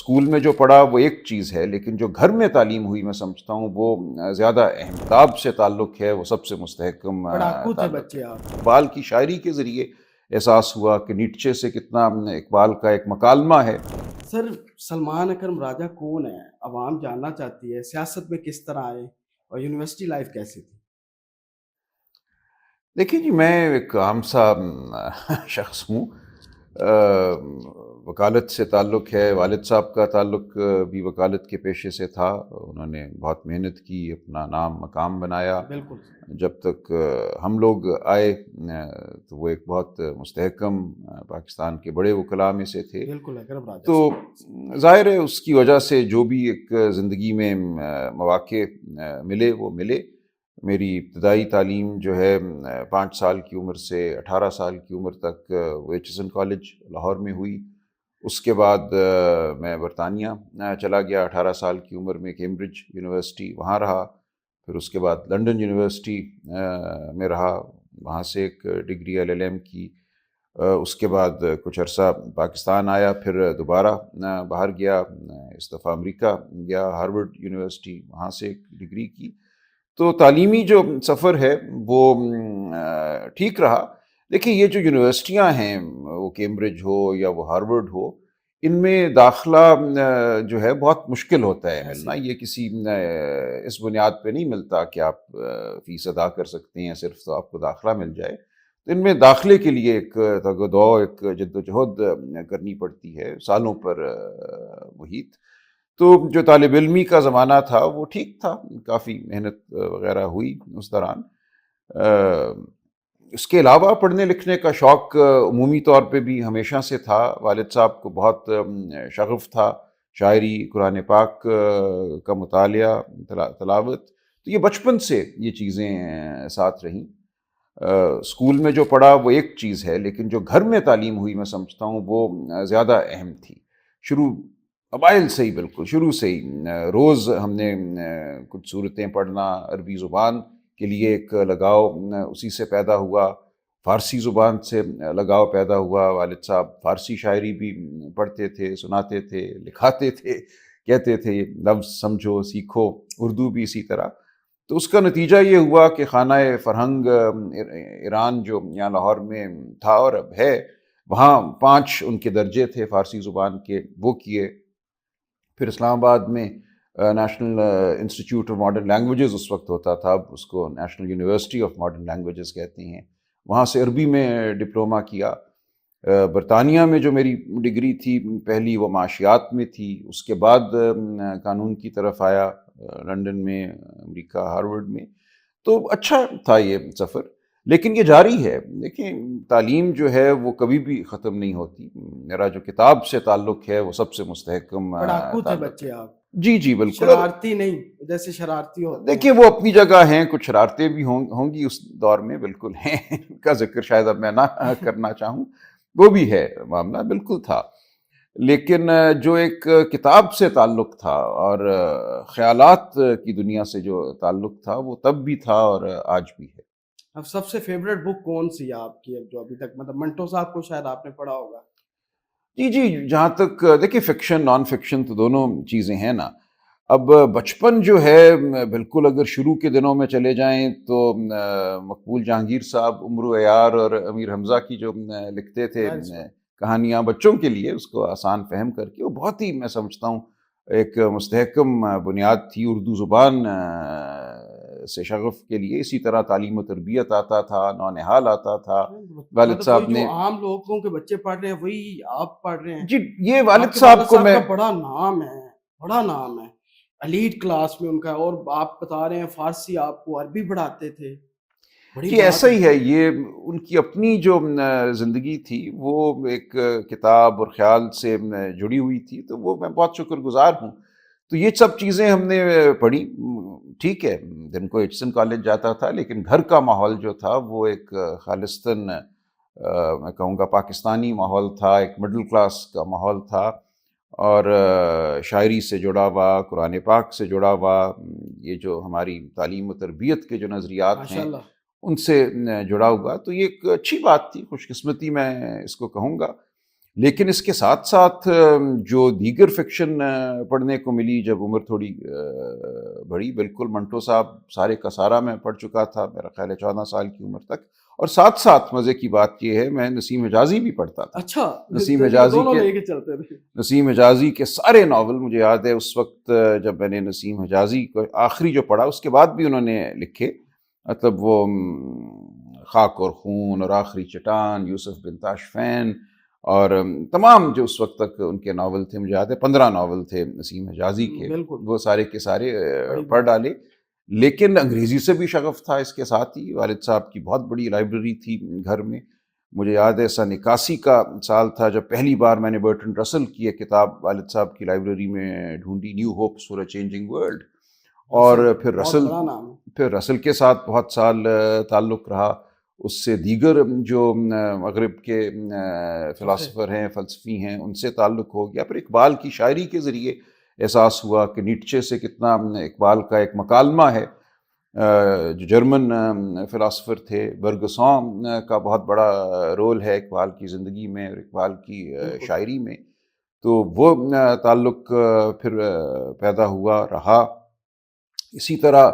School میں جو پڑھا وہ ایک چیز ہے، لیکن جو گھر میں تعلیم ہوئی میں سمجھتا ہوں وہ زیادہ اہم کتاب سے تعلق ہے، وہ سب سے مستحکم پڑھاکو تھے تعلق ہے۔ بچے آپ۔ اقبال کی شاعری کے ذریعے احساس ہوا کہ نیٹشے سے کتنا اقبال کا ایک مکالمہ ہے۔ سر، سلمان اکرم راجہ کون ہے؟ عوام جاننا چاہتی ہے، سیاست میں کس طرح آئے اور یونیورسٹی لائف کیسی تھی؟ دیکھیے جی، میں ایک عام سا شخص ہوں۔ وکالت سے تعلق ہے، والد صاحب کا تعلق بھی وکالت کے پیشے سے تھا۔ انہوں نے بہت محنت کی، اپنا نام مقام بنایا۔ بالکل۔ جب تک ہم لوگ آئے تو وہ ایک بہت مستحکم پاکستان کے بڑے وکلاء میں سے تھے۔ بالکل اکرم راجہ تو صاحب۔ ظاہر ہے اس کی وجہ سے جو بھی ایک زندگی میں مواقع ملے وہ ملے۔ میری ابتدائی تعلیم جو ہے 5 سال کی عمر سے 18 سال کی عمر تک وہ H S N college Lahore میں ہوئی۔ اس کے بعد میں برطانیہ چلا گیا 18 سال کی عمر میں، کیمبرج یونیورسٹی وہاں رہا۔ پھر اس کے بعد لنڈن یونیورسٹی میں رہا، وہاں سے ایک ڈگری ایل ایل ایم کی۔ اس کے بعد کچھ عرصہ پاکستان آیا، پھر دوبارہ باہر گیا، اس دفعہ امریکہ گیا، ہارورڈ یونیورسٹی، وہاں سے ایک ڈگری کی۔ تو تعلیمی جو سفر ہے وہ ٹھیک رہا۔ دیکھیے یہ جو یونیورسٹیاں ہیں، وہ کیمبرج ہو یا وہ ہارورڈ ہو، ان میں داخلہ جو ہے بہت مشکل ہوتا ہے ملنا۔ یہ کسی اس بنیاد پہ نہیں ملتا کہ آپ فیس ادا کر سکتے ہیں صرف تو آپ کو داخلہ مل جائے۔ تو ان میں داخلے کے لیے ایک تگ و دو، ایک جد و جہد کرنی پڑتی ہے سالوں پر محیط۔ تو جو طالب علمی کا زمانہ تھا وہ ٹھیک تھا، کافی محنت وغیرہ ہوئی اس دوران۔ اس کے علاوہ پڑھنے لکھنے کا شوق عمومی طور پہ بھی ہمیشہ سے تھا۔ والد صاحب کو بہت شغف تھا شاعری، قرآن پاک کا مطالعہ، تلاوت۔ تو یہ بچپن سے یہ چیزیں ساتھ رہیں۔ اسکول میں جو پڑھا وہ ایک چیز ہے، لیکن جو گھر میں تعلیم ہوئی میں سمجھتا ہوں وہ زیادہ اہم تھی۔ شروع قبائل سے ہی، بالکل شروع سے ہی روز ہم نے کچھ صورتیں پڑھنا، عربی زبان کے لیے ایک لگاؤ اسی سے پیدا ہوا، فارسی زبان سے لگاؤ پیدا ہوا۔ والد صاحب فارسی شاعری بھی پڑھتے تھے، سناتے تھے، لکھاتے تھے، کہتے تھے لفظ سمجھو سیکھو، اردو بھی اسی طرح۔ تو اس کا نتیجہ یہ ہوا کہ خانہ فرہنگ ایران جو یہاں لاہور میں تھا اور اب ہے، وہاں 5 ان کے درجے تھے فارسی زبان کے، وہ کیے۔ پھر اسلام آباد میں national institute of modern languages اس وقت ہوتا تھا، اب اس کو national university of modern languages کہتے ہیں، وہاں سے عربی میں ڈپلومہ کیا۔ برطانیہ میں جو میری ڈگری تھی پہلی وہ معاشیات میں تھی، اس کے بعد قانون کی طرف آیا لنڈن میں، امریکہ ہارورڈ میں۔ تو اچھا تھا یہ سفر، لیکن یہ جاری ہے۔ دیکھیں تعلیم جو ہے وہ کبھی بھی ختم نہیں ہوتی۔ میرا جو کتاب سے تعلق ہے وہ سب سے مستحکم پڑھاکو تھے تعلق ہے۔ بچے آپ، جی جی بالکل۔ شرارتی نہیں جیسے شرارتی ہوتے ہیں۔ دیکھیے وہ اپنی جگہ ہیں، کچھ شرارتیں بھی ہوں گی اس دور میں، بالکل ہیں، ان کا ذکر شاید اب میں نہ کرنا چاہوں، وہ بھی ہے معاملہ، بالکل تھا۔ لیکن جو ایک کتاب سے تعلق تھا اور خیالات کی دنیا سے جو تعلق تھا وہ تب بھی تھا اور آج بھی ہے۔ اب سب سے فیوریٹ بک کون سی ہے آپ کی، جو ابھی تک مطلب منٹو صاحب کو شاید آپ نے پڑھا ہوگا؟ جی، جہاں تک دیکھیے فکشن نان فکشن تو دونوں چیزیں ہیں نا۔ اب بچپن جو ہے بالکل اگر شروع کے دنوں میں چلے جائیں تو مقبول جہانگیر صاحب عمر عیار اور امیر حمزہ کی جو لکھتے تھے کہانیاں بچوں کے لیے، اس کو آسان فہم کر کے، وہ بہت ہی میں سمجھتا ہوں ایک مستحکم بنیاد تھی اردو زبان سے شغف کے لیے۔ اسی طرح تعلیم و تربیت آتا تھا، نونہال آتا تھا، والد مطلب صاحب وہی نے جو عام لوگوں کے بچے پڑھ رہے ہیں وہی آپ پڑھ رہے ہیں؟ جی یہ والد آپ کے صاحب کو میں کا بڑا نام ہے، بڑا نام ہے، ایلیٹ کلاس میں ان کا، اور آپ بتا رہے ہیں فارسی آپ کو عربی پڑھاتے تھے، بڑی یہ بات ایسا ہی ہے۔ یہ ان کی اپنی جو زندگی تھی وہ ایک کتاب اور خیال سے جڑی ہوئی تھی، تو وہ میں بہت شکر گزار ہوں۔ تو یہ سب چیزیں ہم نے پڑھی۔ ٹھیک ہے دن کو ایچ ایس این کالج جاتا تھا، لیکن گھر کا ماحول جو تھا وہ ایک خالصتاً میں کہوں گا پاکستانی ماحول تھا، ایک مڈل کلاس کا ماحول تھا، اور شاعری سے جڑا ہوا، قرآن پاک سے جڑا ہوا، یہ جو ہماری تعلیم و تربیت کے جو نظریات ماشاء ہیں اللہ۔ ان سے جڑا ہوا۔ تو یہ ایک اچھی بات تھی، خوش قسمتی میں اس کو کہوں گا۔ لیکن اس کے ساتھ ساتھ جو دیگر فکشن پڑھنے کو ملی جب عمر تھوڑی بڑھی، بالکل منٹو صاحب سارے کا سارا میں پڑھ چکا تھا میرا خیال ہے 14 سال کی عمر تک، اور ساتھ ساتھ مزے کی بات یہ ہے میں نسیم حجازی بھی پڑھتا تھا۔ اچھا، نسیم حجازی دونوں کے لے کے چلتے تھے۔ نسیم حجازی کے سارے ناول مجھے یاد ہے اس وقت جب میں نے نسیم حجازی کو آخری جو پڑھا، اس کے بعد بھی انہوں نے لکھے، مطلب وہ خاک اور خون اور آخری چٹان، یوسف بن تاشفین، اور تمام جو اس وقت تک ان کے ناول تھے، مجھے یاد ہے 15 ناول تھے نسیم حجازی کے، بالکل وہ سارے کے سارے بڑی پڑھ بات۔ ڈالے۔ لیکن انگریزی سے بھی شغف تھا اس کے ساتھ ہی، والد صاحب کی بہت بڑی لائبریری تھی گھر میں۔ مجھے یاد ہے سن 81 کا سال تھا جب پہلی بار میں نے برٹن رسل کی ایک کتاب والد صاحب کی لائبریری میں ڈھونڈی، new hopes for a changing world, اور پھر بہت رسل بڑا نام ہے۔ پھر رسل کے ساتھ بہت سال تعلق رہا، اس سے دیگر جو مغرب کے فلاسفر ہیں، فلسفی ہیں، ان سے تعلق ہو گیا۔ پھر اقبال کی شاعری کے ذریعے احساس ہوا کہ نیٹچے سے کتنا اقبال کا ایک مکالمہ ہے، جو جرمن فلاسفر تھے، برگسون کا بہت بڑا رول ہے اقبال کی زندگی میں اور اقبال کی شاعری میں، تو وہ تعلق پھر پیدا ہوا رہا۔ اسی طرح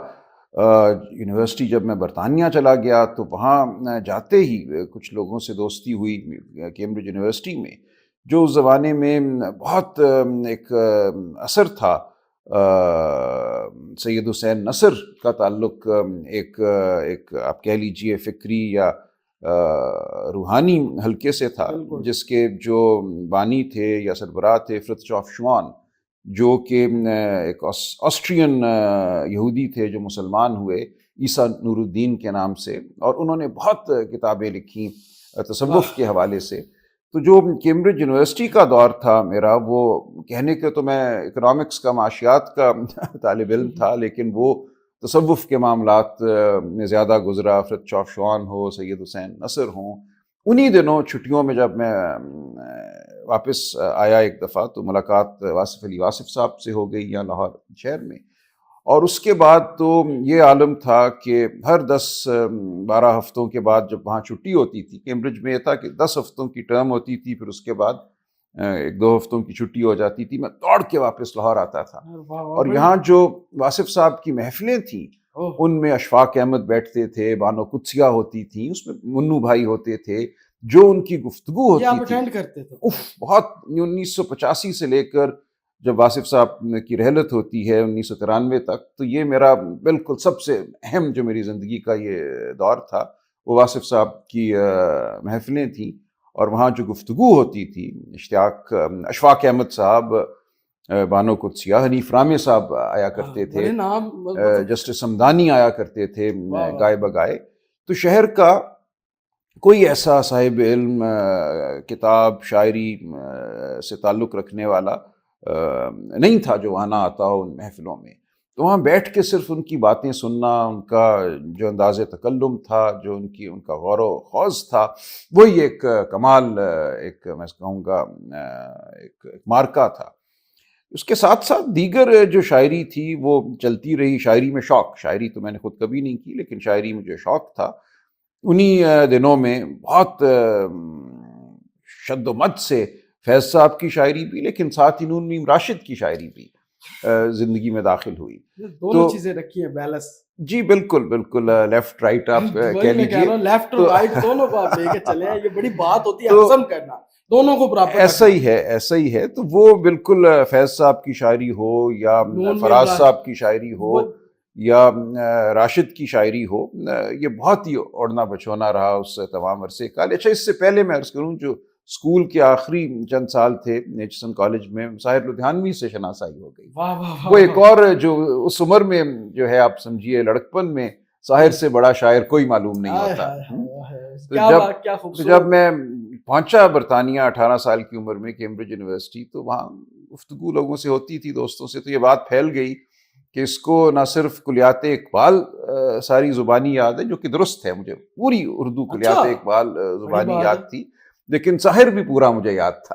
یونیورسٹی جب میں برطانیہ چلا گیا تو وہاں جاتے ہی کچھ لوگوں سے دوستی ہوئی کیمبرج یونیورسٹی میں، جو اس زمانے میں بہت ایک اثر تھا سید حسین نصر کا تعلق، ایک آپ کہہ لیجئے فکری یا روحانی حلقے سے تھا، بالکل۔ جس کے جو بانی تھے یا سربراہ تھے فرتشوف شوان، جو کہ ایک آسٹرین یہودی تھے جو مسلمان ہوئے عیسیٰ نور الدین کے نام سے، اور انہوں نے بہت کتابیں لکھیں تصوف کے حوالے سے۔ تو جو کیمبرج یونیورسٹی کا دور تھا میرا، وہ کہنے کے تو میں اکنامکس کا معاشیات کا طالب علم تھا، لیکن وہ تصوف کے معاملات میں زیادہ گزرا، فرتشوف شوان ہو، سید حسین نصر ہوں۔ انہی دنوں چھٹیوں میں جب میں واپس آیا ایک دفعہ تو ملاقات واصف علی واصف صاحب سے ہو گئی یہاں لاہور شہر میں، اور اس کے بعد تو یہ عالم تھا کہ ہر 10-12 ہفتوں کے بعد جب وہاں چھٹی ہوتی تھی، کیمبرج میں یہ تھا کہ 10 ہفتوں کی ٹرم ہوتی تھی، پھر اس کے بعد 1-2 ہفتوں کی چھٹی ہو جاتی تھی، میں دوڑ کے واپس لاہور آتا تھا، اور یہاں جو واصف صاحب کی محفلیں تھیں ان میں اشفاق احمد بیٹھتے تھے، بانو قدسیہ ہوتی تھیں، اس میں منو بھائی ہوتے تھے، جو ان کی گفتگو یہ آپ ہوتی تھی اٹینڈ کرتے تھے؟ بہت 1985 سے لے کر جب واصف صاحب کی رحلت ہوتی ہے 1993 تک، تو یہ میرا بالکل سب سے اہم جو میری زندگی کا یہ دور تھا، وہ واصف صاحب کی محفلیں تھیں، اور وہاں جو گفتگو ہوتی تھی، اشفاق احمد صاحب، بانو قدسیہ، حنیف رامے صاحب آیا کرتے تھے، بڑے نام، جسٹس ہمدانی آیا کرتے تھے واہ گائے بگائے۔ تو شہر کا کوئی ایسا صاحب علم کتاب شاعری سے تعلق رکھنے والا نہیں تھا جو وہاں نہ آتا ہو ان محفلوں میں، تو وہاں بیٹھ کے صرف ان کی باتیں سننا، ان کا جو انداز تکلم تھا، جو ان کا غور و خوض تھا، وہی ایک کمال، ایک میں کہوں گا ایک مارکا تھا۔ اس کے ساتھ ساتھ دیگر جو شاعری تھی وہ چلتی رہی، شاعری میں شوق، شاعری تو میں نے خود کبھی نہیں کی لیکن شاعری مجھے شوق تھا۔ انہی دنوں میں بہت شد و مد سے فیض صاحب کی شاعری بھی، لیکن ساتھ ہی نون میم راشد کی شاعری بھی زندگی میں داخل ہوئی۔ دونوں چیزیں رکھی ہیں بیلنس۔ جی بالکل بالکل، لیفٹ رائٹ آپ کہہ لیجیے، لیفٹ اور رائٹ دونوں کو آپ لے کے چلے ہیں، یہ بڑی بات ہوتی ہے ہضم کرنا، دونوں کو برابر ایسا ہی ہے، ایسا ہی ہے۔ تو وہ بالکل فیض صاحب کی شاعری ہو یا فراز صاحب کی شاعری ہو یا راشد کی شاعری ہو، یہ بہت ہی اوڑھنا بچھونا رہا اس تمام عرصے کا۔ اچھا، اس سے پہلے میں عرض کروں، جو اسکول کے آخری چند سال تھے نیچسن کالج میں، ساحر لدھیانوی سے شناسائی ہو گئی۔ وہ ایک اور جو اس عمر میں جو ہے آپ سمجھیے لڑکپن میں ساحر سے بڑا شاعر کوئی معلوم نہیں ہوتا۔ تو جب میں پہنچا برطانیہ 18 سال کی عمر میں کیمبرج یونیورسٹی، تو وہاں گفتگو لوگوں سے ہوتی تھی، دوستوں سے، تو یہ بات پھیل گئی کہ اس کو نہ صرف کلیات اقبال ساری زبانی یاد ہے، جو کہ درست ہے، مجھے پوری اردو کلیات اقبال زبانی یاد تھی، لیکن ساحر بھی پورا مجھے یاد تھا۔